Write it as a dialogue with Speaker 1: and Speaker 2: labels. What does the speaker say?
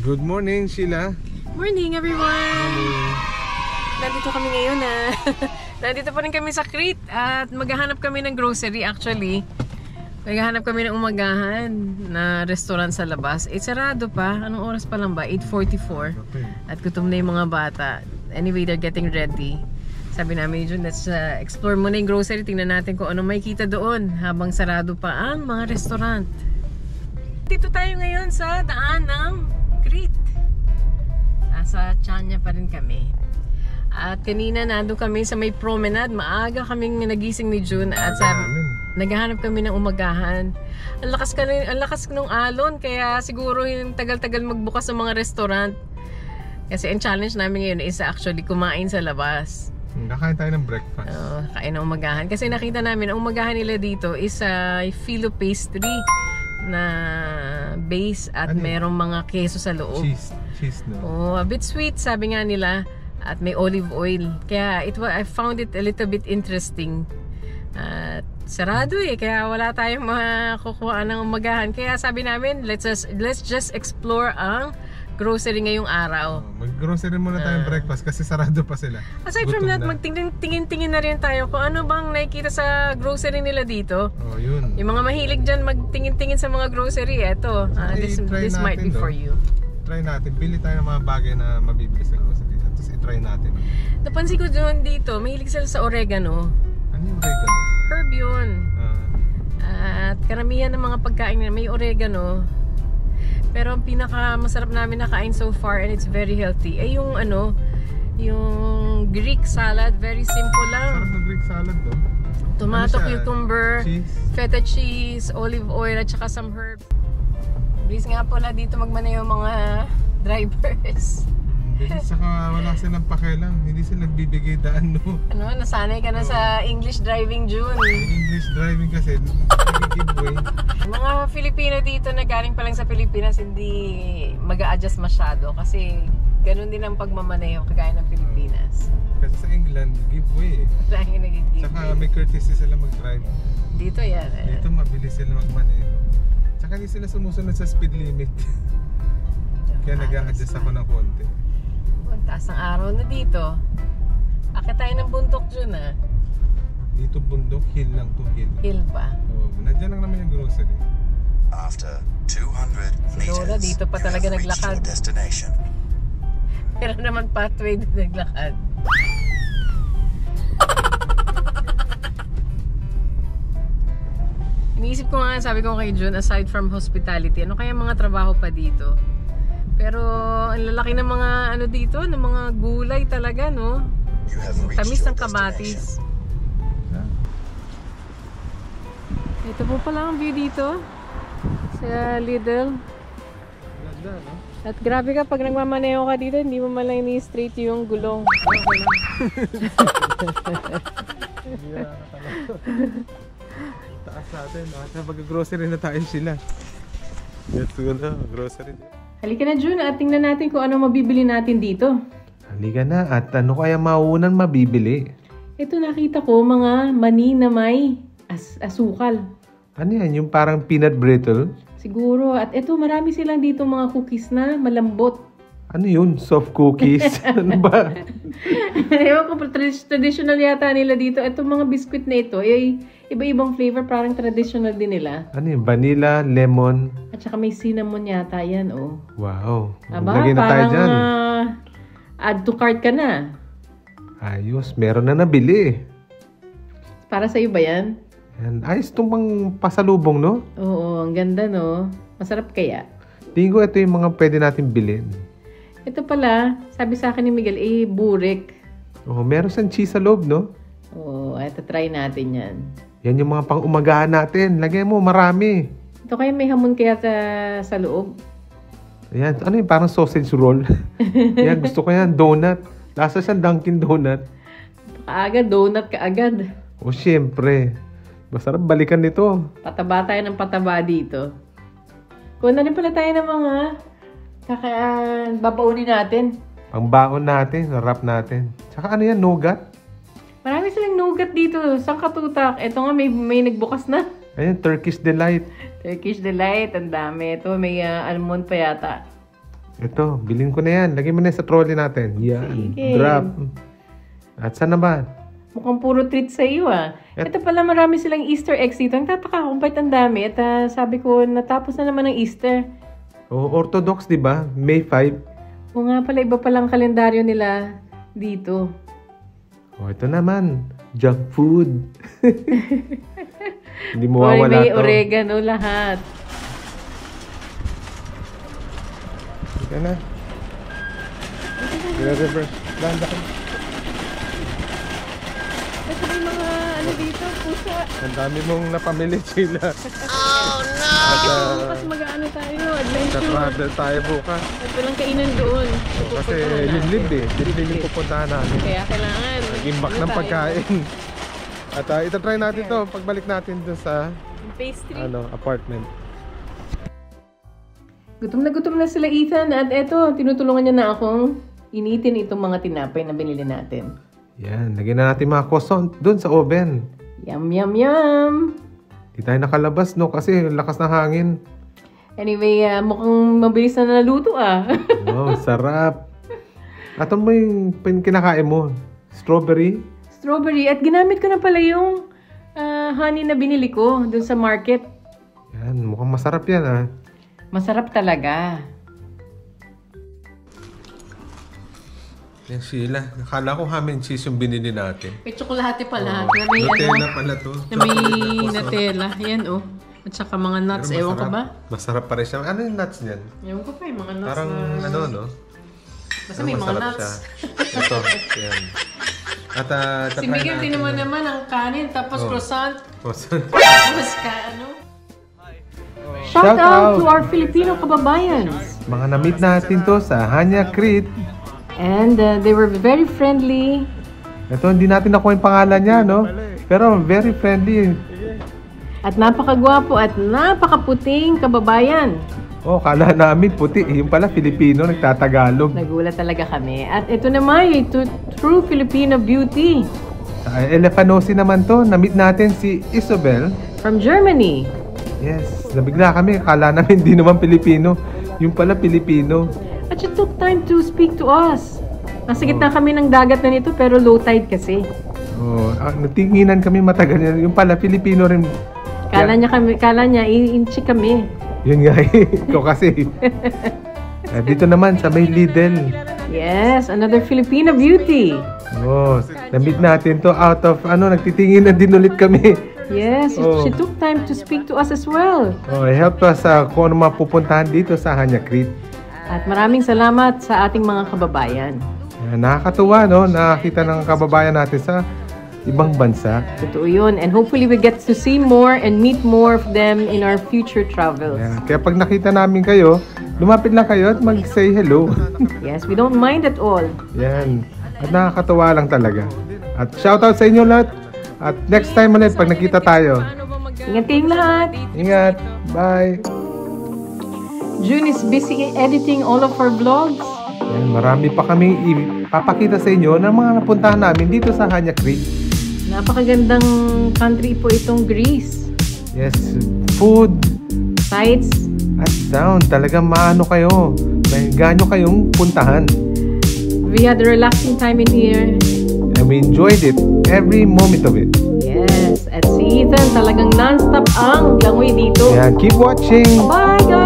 Speaker 1: Good morning, Sheila.
Speaker 2: Morning, everyone!
Speaker 1: Morning.
Speaker 2: Nandito kami ngayon na. Nandito pa rin kami sa Crete at maghahanap kami ng grocery actually. Maghahanap kami ng umagahan na restaurant sa labas. Sarado pa. Anong oras pa lang ba? 8:44.
Speaker 1: Okay.
Speaker 2: At gutom na yung mga bata. Anyway, they're getting ready. Sabi namin yun, let's explore muna yung grocery. Tingnan natin kung ano may kita doon habang sarado pa ang mga restaurant. Dito tayo ngayon sa daan ng Crete. Nasa Chania pa rin kami. At kanina nandun kami sa may promenade. Maaga kaming nagising ni June at naghahanap kami ng umagahan. Ang lakas ng alon kaya siguro yung tagal-tagal magbukas ng mga restaurant. Kasi ang challenge namin ngayon is actually kumain sa labas.
Speaker 1: Nakain tayo ng breakfast.
Speaker 2: Kain ng umagahan. Kasi nakita namin ang umagahan nila dito is filo pastry na base at merong mga keso sa loob.
Speaker 1: Cheese no?
Speaker 2: A bit sweet sabi nga nila. At may olive oil. Kaya I found it a little bit interesting. At sarado kaya wala tayong makukuha ng umagahan. Kaya sabi namin, let's just explore ang grocery ngayong araw.
Speaker 1: Mag-grocery muna tayong breakfast kasi sarado pa sila.
Speaker 2: Aside from that, magtingin-tingin na rin tayo kung ano bang nakikita sa grocery nila dito.
Speaker 1: Yun.
Speaker 2: Yung mga mahilig dyan magtingin-tingin sa mga grocery, eto. This might be for you.
Speaker 1: Try natin. Bili tayo ng mga bagay na mabibili sa grocery. Tapos i-try natin.
Speaker 2: Napansin ko doon dito, mahilig sila sa oregano.
Speaker 1: Ano yung oregano?
Speaker 2: Herb yun. At karamihan ng mga pagkain nila may oregano. Pero ang pinaka masarap namin nakain so far and it's very healthy ay yung yung Greek salad. Very simple lang.
Speaker 1: Sarap ng Greek salad no?
Speaker 2: Tomato, cucumber,
Speaker 1: cheese?
Speaker 2: feta cheese, olive oil at saka some herbs. Bilis nga po na dito magmaneho yung mga drivers.
Speaker 1: Saka wala silang pakialam. Hindi sila nagbibigay daan, no?
Speaker 2: Nasanay ka na sa English driving, June.
Speaker 1: English driving kasi, nag-giveaway.
Speaker 2: Mga Filipino dito na galing pa lang sa Pilipinas, hindi mag-a-adjust masyado. Kasi ganun din ang pagmamaneho, kagaya ng Pilipinas.
Speaker 1: Kasi sa England, giveaway
Speaker 2: Lagi nag-giveaway.
Speaker 1: Saka may courtesy sila mag-drive.
Speaker 2: Dito yan.
Speaker 1: Dito mabilis sila magmaneho. Saka hindi sila sumusunod sa speed limit. Kaya nag-a-adjust ako ng konti.
Speaker 2: Ang taas ng araw na dito. Akit tayo ng bundok dyan
Speaker 1: Dito bundok, hill lang to, hill.
Speaker 2: Hill ba?
Speaker 1: Nandiyan lang naman yung grocery.
Speaker 3: After 200 meters,
Speaker 2: Lola, dito pa talaga
Speaker 3: you have reached
Speaker 2: naglakad.
Speaker 3: your destination.
Speaker 2: Pero naman pathway na naglakad. Iniisip ko nga, sabi ko kay June, aside from hospitality, ano kaya mga trabaho pa dito? Pero ang lalaki ng mga dito, ng mga gulay talaga, no? Tamis ng kamatis. Ito po pala ang view dito sa Lidl.
Speaker 1: Ganda, no?
Speaker 2: At grabe ka, pag nagmamaneho ka dito, hindi mo malang ni-straight yung gulong.
Speaker 1: Taas natin, mag-grocery na tayo sila. Let's go na, grocery din.
Speaker 2: Halika na, June, at tingnan natin kung ano mabibili natin dito.
Speaker 1: Halika na, at ano kaya mauunang mabibili?
Speaker 2: Ito nakita ko, mga mani na may asukal.
Speaker 1: Ano yan? Yung parang peanut brittle?
Speaker 2: Siguro. At ito, marami silang dito mga cookies na malambot.
Speaker 1: Ano yun? Soft cookies? Ano ba?
Speaker 2: Ewan ko, traditional yata nila dito. Ito mga biscuit na ito, iba-ibang flavor, parang traditional din nila.
Speaker 1: Ano yun? Vanilla, lemon.
Speaker 2: At saka may cinnamon yata yan, oh.
Speaker 1: Wow.
Speaker 2: Aba,
Speaker 1: lagay na tayo
Speaker 2: parang
Speaker 1: dyan.
Speaker 2: Add to cart ka na.
Speaker 1: Ayos, meron na nabili.
Speaker 2: Para sa'yo ba yan?
Speaker 1: Yan. Ayos itong pang pasalubong, no?
Speaker 2: Oo, ang ganda, no? Masarap kaya?
Speaker 1: Tingin ko ito yung mga pwede natin bilhin.
Speaker 2: Ito pala, sabi sa akin ni Miguel, burik.
Speaker 1: Oh, meron siyang cheese sa loob, no?
Speaker 2: Oo, ito try natin yan.
Speaker 1: Yan yung mga pang-umagahan natin. Lagay mo, marami.
Speaker 2: Ito kaya may hamon kaya sa loob?
Speaker 1: Ayan, ano yung parang sausage roll? Yan, gusto ko yan, donut. Lasa siyang Dunkin' Donut.
Speaker 2: Kaagad, donut kaagad.
Speaker 1: O, syempre. Masarap balikan nito.
Speaker 2: Pataba tayo ng pataba dito. Kuna rin pala tayo ng mga babaunin natin.
Speaker 1: Pangbaon natin, wrap natin. Tsaka ano yan, nougat?
Speaker 2: Marami silang nougat dito. Sang katutak. Ito nga, may nagbukas na.
Speaker 1: Ayan, Turkish Delight.
Speaker 2: Turkish Delight, ang dami. Ito, may almond pa yata.
Speaker 1: Ito, bilhin ko na yan. Lagyan mo na sa trolley natin. Yan.
Speaker 2: Sige.
Speaker 1: Drop. At saan naman?
Speaker 2: Mukhang puro treat sa iyo ah. Ito pala marami silang Easter eggs dito. Ang tataka kung ba't ang dami. At sabi ko, natapos na naman ang Easter.
Speaker 1: Orthodox, di ba? May 5.
Speaker 2: O nga pala, iba palang kalendaryo nila dito.
Speaker 1: Ito naman. Junk food. Hindi mo
Speaker 2: Or
Speaker 1: mawawala
Speaker 2: may
Speaker 1: to.
Speaker 2: oregano lahat.
Speaker 1: Ika na. I-reverse. Dahan-dahan.
Speaker 2: Ito may mga ano dito, pusa.
Speaker 1: Ang dami mong napamili, Sheila.
Speaker 2: Bukas mag-ano tayo, adventure.
Speaker 1: Travel tayo bukas.
Speaker 2: At walang kainan doon.
Speaker 1: Kasi liblib eh. Liblib yung pupuntahan namin.
Speaker 2: Kaya kailangan.
Speaker 1: Nag-imbak ng
Speaker 2: tayo?
Speaker 1: pagkain. At itatry natin to pagbalik natin dun sa
Speaker 2: Pastry.
Speaker 1: apartment.
Speaker 2: Gutom na sila Ethan at eto, tinutulungan niya na akong initin itong mga tinapay na binili natin.
Speaker 1: Yan, lagyan na natin mga croissant dun sa oven.
Speaker 2: Yum, yum, yum!
Speaker 1: Di tayo nakalabas no kasi lakas ng hangin.
Speaker 2: Anyway, mukhang mabilis na naluto ah.
Speaker 1: Oh, sarap. At ano mo yung kinakain mo? Strawberry?
Speaker 2: Strawberry. At ginamit ko na pala yung honey na binili ko dun sa market.
Speaker 1: Yan, mukhang masarap yan ah.
Speaker 2: Masarap talaga.
Speaker 1: Yan Sheila, nakala ko ham and cheese yung binili natin.
Speaker 2: May tsokolate pala. Na may
Speaker 1: Nutella pala to.
Speaker 2: na may Nutella. Yan oh. At saka mga nuts.
Speaker 1: Pero
Speaker 2: Ewan ko
Speaker 1: masarap.
Speaker 2: ba?
Speaker 1: Masarap pa rin siya. Ano yung nuts niyan?
Speaker 2: Ewan ko pa yung mga nuts
Speaker 1: Parang
Speaker 2: na...
Speaker 1: ano no?
Speaker 2: Basta may mga
Speaker 1: masarap
Speaker 2: nuts.
Speaker 1: siya. Ito, yan. At
Speaker 2: Si Miguel din naman ang kanin. Tapos croissant.
Speaker 1: Croissant.
Speaker 2: Tapos ano? Shout out to our Filipino kababayans.
Speaker 1: Mga na-meet natin to sa Hanya Crete.
Speaker 2: And they were very friendly.
Speaker 1: Ito, hindi natin nakuha yung pangalan niya, no? Pero very friendly.
Speaker 2: At napakagwapo at napakaputing kababayan.
Speaker 1: Oh, kala namin puti. Yung pala, Filipino, nagtatagalog.
Speaker 2: Nagulat talaga kami. At ito naman yung true Filipino beauty.
Speaker 1: Sa Elefanosi naman to, na-meet natin si Isabel.
Speaker 2: From Germany.
Speaker 1: Yes, nabigla kami. Kala namin hindi naman Pilipino. Yung pala Pilipino.
Speaker 2: At she took time to speak to us. Nasa gitna kami ng dagat na nito pero low tide kasi.
Speaker 1: Oh, natinginan kami matagal. Yung pala Pilipino rin.
Speaker 2: Kala niya i-inchi kami.
Speaker 1: Yun nga ikaw kasi. Dito naman sa may Lidl.
Speaker 2: Yes, another Filipino beauty.
Speaker 1: Oh, na-meet natin to out of nagtitingin na din ulit kami.
Speaker 2: Yes,
Speaker 1: Oh.
Speaker 2: she took time to speak to us as well.
Speaker 1: Oh, help us kung ano mapupuntahan dito sa Hanya Crete.
Speaker 2: At maraming salamat sa ating mga kababayan.
Speaker 1: Nakakatuwa, no? Nakakita ng kababayan natin sa ibang bansa.
Speaker 2: Totoo yun. And hopefully we get to see more and meet more of them in our future travels.
Speaker 1: Yan. Kaya pag nakita namin kayo, lumapit lang kayo at mag-say hello.
Speaker 2: Yes, we don't mind at all.
Speaker 1: Yan. At nakakatuwa lang talaga. At shoutout sa inyo lahat. At next time ulit pag nakita tayo.
Speaker 2: Ingat kayong lahat.
Speaker 1: Ingat. Bye.
Speaker 2: June is busy editing all of our vlogs.
Speaker 1: Yan, marami pa kaming ipapakita sa inyo ng mga napuntahan namin dito sa Hanya Crete.
Speaker 2: Napakagandang country po itong Greece.
Speaker 1: Yes, food
Speaker 2: Sights.
Speaker 1: at sound. Talagang maano kayo. Ganyo kayong puntahan.
Speaker 2: We had a relaxing time in here.
Speaker 1: And we enjoyed it. Every moment of it.
Speaker 2: Yes. At si Ethan talagang non-stop ang langoy dito.
Speaker 1: Yan, keep watching.
Speaker 2: Bye guys!